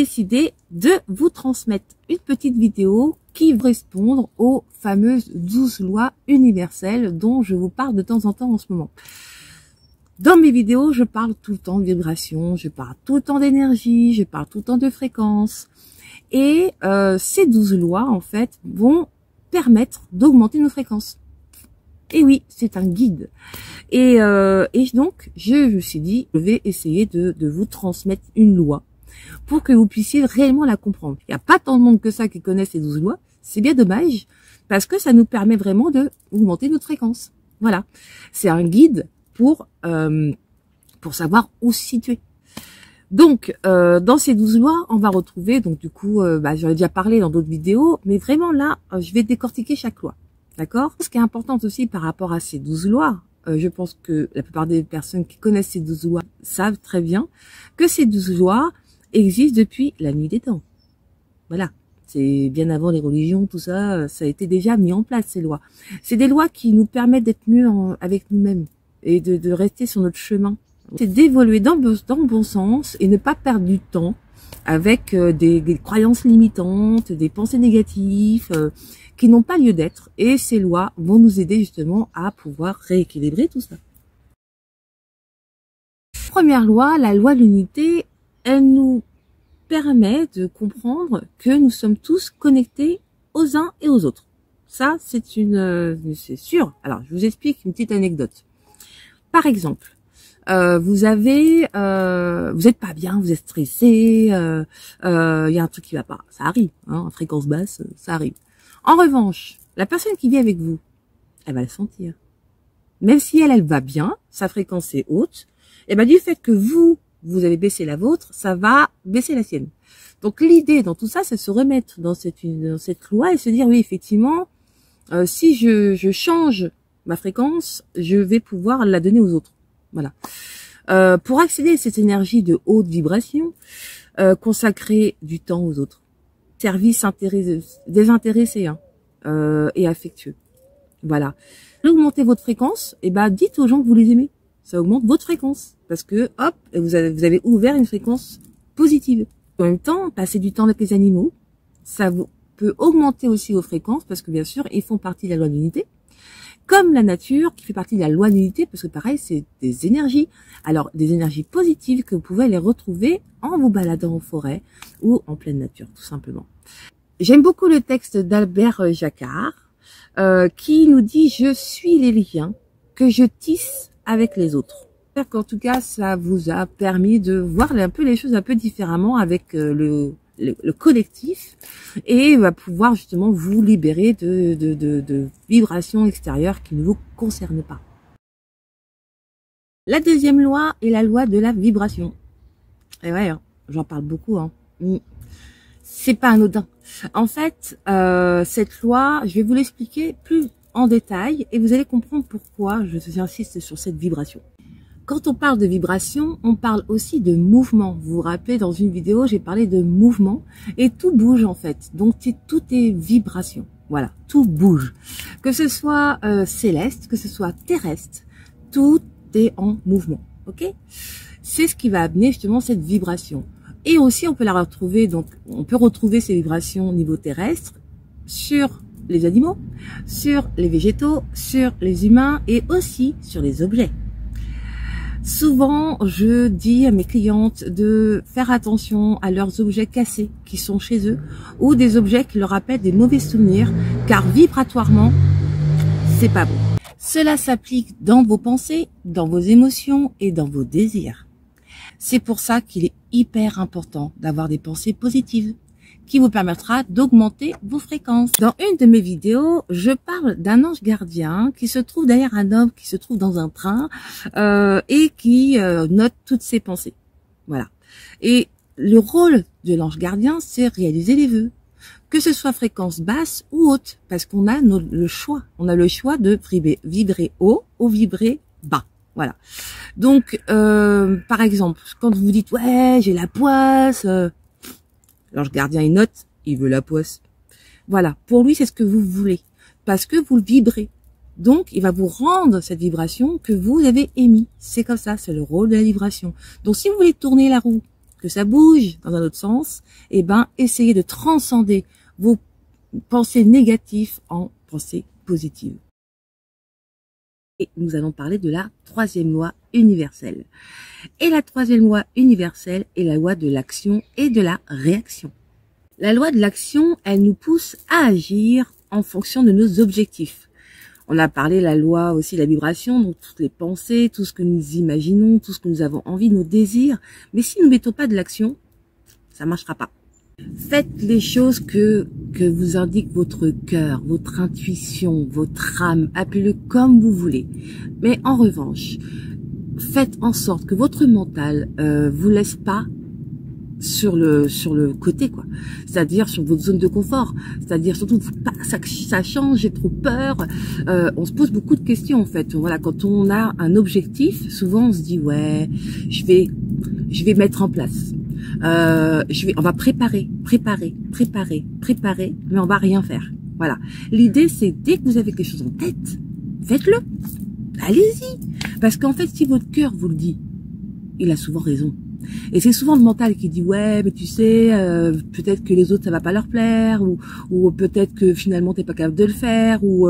décidé de vous transmettre une petite vidéo qui correspond aux fameuses 12 lois universelles dont je vous parle de temps en temps en ce moment. Dans mes vidéos, je parle tout le temps de vibration, je parle tout le temps d'énergie, je parle tout le temps de fréquence. Et ces 12 lois, en fait, vont permettre d'augmenter nos fréquences. Et oui, c'est un guide. Et donc, je me suis dit, je vais essayer de vous transmettre une loi pour que vous puissiez réellement la comprendre. Il n'y a pas tant de monde que ça qui connaît ces 12 lois. C'est bien dommage, parce que ça nous permet vraiment d'augmenter notre fréquence. Voilà. C'est un guide pour savoir où se situer. Donc, dans ces 12 lois, on va retrouver, donc du coup, j'en ai déjà parlé dans d'autres vidéos, mais vraiment là, je vais décortiquer chaque loi. D'accord? Ce qui est important aussi par rapport à ces 12 lois, je pense que la plupart des personnes qui connaissent ces 12 lois savent très bien que ces 12 lois existent depuis la nuit des temps. Voilà. C'est bien avant les religions, tout ça, ça a été déjà mis en place, ces lois. C'est des lois qui nous permettent d'être mieux avec nous-mêmes et de rester sur notre chemin. C'est d'évoluer dans le bon sens et ne pas perdre du temps avec des croyances limitantes, des pensées négatives qui n'ont pas lieu d'être. Et ces lois vont nous aider justement à pouvoir rééquilibrer tout ça. Première loi, la loi de l'unité, elle nous permet de comprendre que nous sommes tous connectés aux uns et aux autres. Ça, c'est sûr. Alors, je vous explique une petite anecdote. Par exemple, vous êtes pas bien, vous êtes stressé, y a un truc qui va pas, ça arrive, hein, en fréquence basse, ça arrive. En revanche, la personne qui vit avec vous, elle va le sentir. Même si elle va bien, sa fréquence est haute, et du fait que vous avez baissé la vôtre, ça va baisser la sienne. Donc l'idée dans tout ça, c'est de se remettre dans cette loi et se dire oui, effectivement, si je change ma fréquence, je vais pouvoir la donner aux autres. Voilà. Pour accéder à cette énergie de haute vibration, consacrer du temps aux autres. Service désintéressé et affectueux. Voilà. Augmentez votre fréquence, et dites aux gens que vous les aimez. Ça augmente votre fréquence. Parce que, hop, vous avez ouvert une fréquence positive. En même temps, passer du temps avec les animaux, ça peut augmenter aussi vos fréquences, parce que bien sûr, ils font partie de la loi de l'unité. Comme la nature, qui fait partie de la loi de l'unité, parce que pareil, c'est des énergies. Alors, des énergies positives que vous pouvez les retrouver en vous baladant en forêt ou en pleine nature, tout simplement. J'aime beaucoup le texte d'Albert Jacquard, qui nous dit « Je suis les liens que je tisse avec les autres ». J'espère qu'en tout cas, ça vous a permis de voir un peu les choses un peu différemment avec le collectif et va pouvoir justement vous libérer de vibrations extérieures qui ne vous concernent pas. La deuxième loi est la loi de la vibration. Et ouais, j'en parle beaucoup. C'est pas anodin. En fait, cette loi, je vais vous l'expliquer plus en détail et vous allez comprendre pourquoi j'insiste sur cette vibration. Quand on parle de vibration, on parle aussi de mouvement. Vous vous rappelez, dans une vidéo, j'ai parlé de mouvement et tout bouge en fait. Donc tout est vibration. Voilà, tout bouge. Que ce soit céleste, que ce soit terrestre, tout est en mouvement. Ok? C'est ce qui va amener justement cette vibration. Et aussi, on peut la retrouver. Donc, on peut retrouver ces vibrations au niveau terrestre sur les animaux, sur les végétaux, sur les humains et aussi sur les objets. Souvent, je dis à mes clientes de faire attention à leurs objets cassés qui sont chez eux ou des objets qui leur rappellent des mauvais souvenirs, car vibratoirement, c'est pas bon. Cela s'applique dans vos pensées, dans vos émotions et dans vos désirs. C'est pour ça qu'il est hyper important d'avoir des pensées positives qui vous permettra d'augmenter vos fréquences. Dans une de mes vidéos, je parle d'un ange gardien qui se trouve derrière un homme qui se trouve dans un train et qui note toutes ses pensées. Voilà. Et le rôle de l'ange gardien, c'est réaliser les vœux, que ce soit fréquence basse ou haute, parce qu'on a le choix. On a le choix de vibrer haut ou vibrer bas. Voilà. Donc, par exemple, quand vous dites « Ouais, j'ai la poisse », l'ange gardien, il note, il veut la poisse. Voilà, pour lui, c'est ce que vous voulez, parce que vous le vibrez. Donc, il va vous rendre cette vibration que vous avez émise. C'est comme ça, c'est le rôle de la vibration. Donc, si vous voulez tourner la roue, que ça bouge dans un autre sens, eh ben, essayez de transcender vos pensées négatives en pensées positives. Et nous allons parler de la troisième loi universelle. Et la troisième loi universelle est la loi de l'action et de la réaction. La loi de l'action, elle nous pousse à agir en fonction de nos objectifs. On a parlé la loi aussi de la vibration, donc toutes les pensées, tout ce que nous imaginons, tout ce que nous avons envie, nos désirs. Mais si nous ne mettons pas de l'action, ça ne marchera pas. Faites les choses que vous indique votre cœur, votre intuition, votre âme, appelez-le comme vous voulez. Mais en revanche, faites en sorte que votre mental vous laisse pas sur le côté, quoi. C'est-à-dire sur votre zone de confort. C'est-à-dire surtout pas ça change, j'ai trop peur. On se pose beaucoup de questions en fait. Voilà, quand on a un objectif, souvent on se dit ouais, je vais mettre en place. On va préparer, mais on va rien faire. Voilà. L'idée, c'est dès que vous avez quelque chose en tête, faites-le. Allez-y. Parce qu'en fait, si votre cœur vous le dit, il a souvent raison. Et c'est souvent le mental qui dit ouais, mais tu sais, peut-être que les autres ça va pas leur plaire, ou peut-être que finalement t'es pas capable de le faire, ou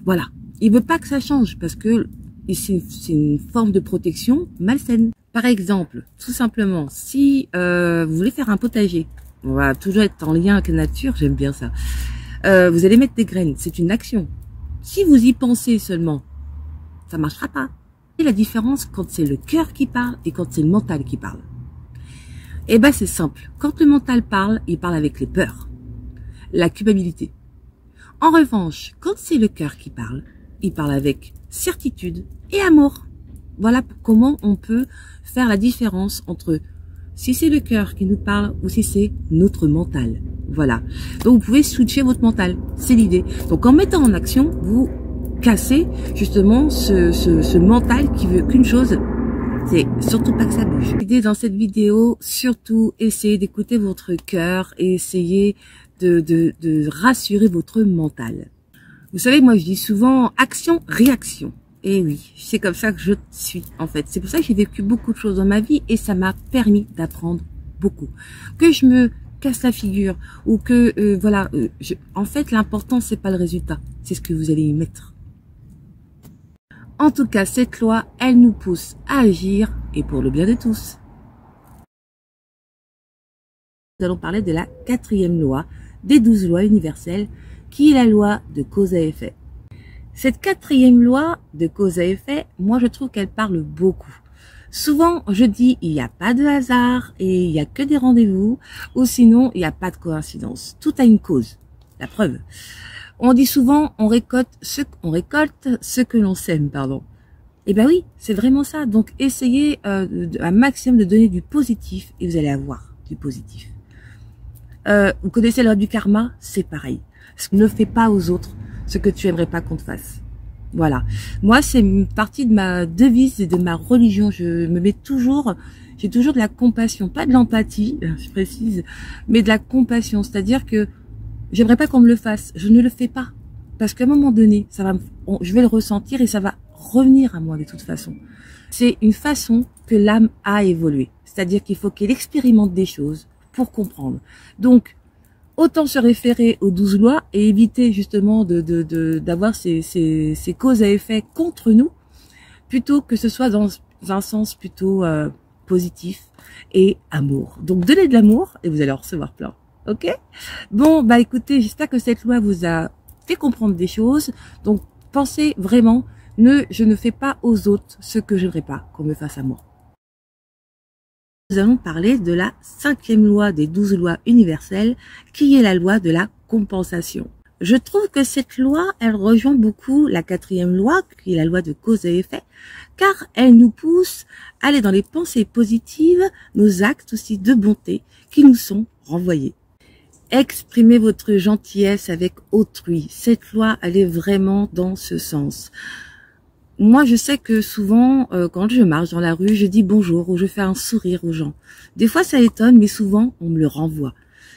voilà. Il veut pas que ça change parce que c'est une forme de protection malsaine. Par exemple, tout simplement, si vous voulez faire un potager, on va toujours être en lien avec la nature, j'aime bien ça. Vous allez mettre des graines, c'est une action. Si vous y pensez seulement, ça marchera pas. Et la différence quand c'est le cœur qui parle et quand c'est le mental qui parle. Eh ben c'est simple. Quand le mental parle, il parle avec les peurs, la culpabilité. En revanche, quand c'est le cœur qui parle, il parle avec certitude et amour. Voilà comment on peut faire la différence entre si c'est le cœur qui nous parle ou si c'est notre mental. Voilà. Donc vous pouvez switcher votre mental. C'est l'idée. Donc en mettant en action, vous cassez justement ce mental qui veut qu'une chose, c'est surtout pas que ça bouge. L'idée dans cette vidéo, surtout essayez d'écouter votre cœur et essayez de rassurer votre mental. Vous savez, moi je dis souvent action, réaction. Et oui, c'est comme ça que je suis en fait. C'est pour ça que j'ai vécu beaucoup de choses dans ma vie et ça m'a permis d'apprendre beaucoup. Que je me casse la figure ou que voilà, en fait l'important c'est pas le résultat, c'est ce que vous allez y mettre. En tout cas, cette loi, elle nous pousse à agir et pour le bien de tous. Nous allons parler de la quatrième loi des 12 lois universelles qui est la loi de cause à effet. Cette quatrième loi de cause à effet, moi je trouve qu'elle parle beaucoup. Souvent je dis il n'y a pas de hasard et il n'y a que des rendez-vous ou sinon il n'y a pas de coïncidence. Tout a une cause. La preuve. On dit souvent on récolte ce que l'on sème, pardon. Eh ben oui, c'est vraiment ça. Donc essayez un maximum de donner du positif et vous allez avoir du positif. Vous connaissez la loi du karma, c'est pareil. Ne fais pas aux autres ce que tu aimerais pas qu'on te fasse. Voilà. Moi, c'est une partie de ma devise et de ma religion. Je me mets toujours, j'ai toujours de la compassion, pas de l'empathie, je précise, mais de la compassion. C'est-à-dire que j'aimerais pas qu'on me le fasse. Je ne le fais pas. Parce qu'à un moment donné, je vais le ressentir et ça va revenir à moi de toute façon. C'est une façon que l'âme a évolué. C'est-à-dire qu'il faut qu'elle expérimente des choses pour comprendre. Donc, autant se référer aux 12 lois et éviter justement d'avoir ces causes à effet contre nous, plutôt que ce soit dans un sens plutôt positif et amour. Donc donnez de l'amour et vous allez en recevoir plein. Ok? Bon, bah écoutez, j'espère que cette loi vous a fait comprendre des choses. Donc pensez vraiment, je ne fais pas aux autres ce que je n'aimerais pas qu'on me fasse à moi. Nous allons parler de la 5e loi des 12 lois universelles, qui est la loi de la compensation. Je trouve que cette loi, elle rejoint beaucoup la 4e loi, qui est la loi de cause et effet, car elle nous pousse à aller dans les pensées positives, nos actes aussi de bonté qui nous sont renvoyés. Exprimez votre gentillesse avec autrui. Cette loi, elle est vraiment dans ce sens. Moi, je sais que souvent, quand je marche dans la rue, je dis bonjour ou je fais un sourire aux gens. Des fois, ça étonne, mais souvent, on me le renvoie.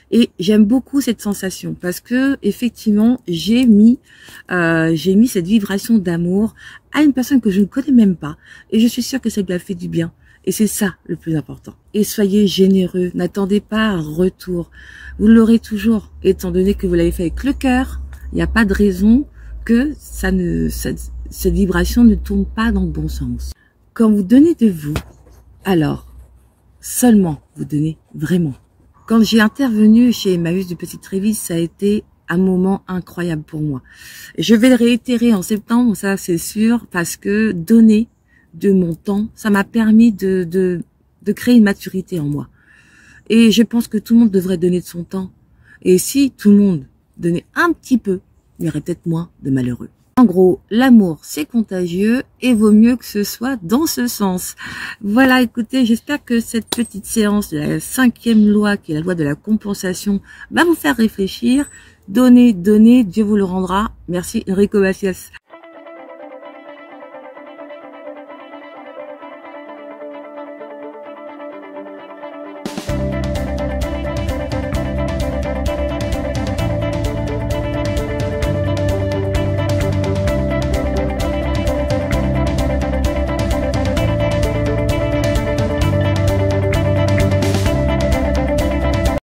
Et j'aime beaucoup cette sensation parce que effectivement, j'ai mis cette vibration d'amour à une personne que je ne connais même pas. Et je suis sûre que ça lui a fait du bien. Et c'est ça le plus important. Et soyez généreux, n'attendez pas un retour. Vous l'aurez toujours, étant donné que vous l'avez fait avec le cœur, il n'y a pas de raison que cette vibration ne tourne pas dans le bon sens. Quand vous donnez de vous, alors seulement vous donnez vraiment. Quand j'ai intervenu chez Emmaüs du Petit Trévis, ça a été un moment incroyable pour moi. Je vais le réitérer en septembre, ça c'est sûr, parce que donner de mon temps, ça m'a permis de créer une maturité en moi. Et je pense que tout le monde devrait donner de son temps. Et si tout le monde donnait un petit peu, il y aurait peut-être moins de malheureux. En gros, l'amour, c'est contagieux et vaut mieux que ce soit dans ce sens. Voilà, écoutez, j'espère que cette petite séance de la 5e loi, qui est la loi de la compensation, va vous faire réfléchir. Donnez, donnez, Dieu vous le rendra. Merci Enrico Macias.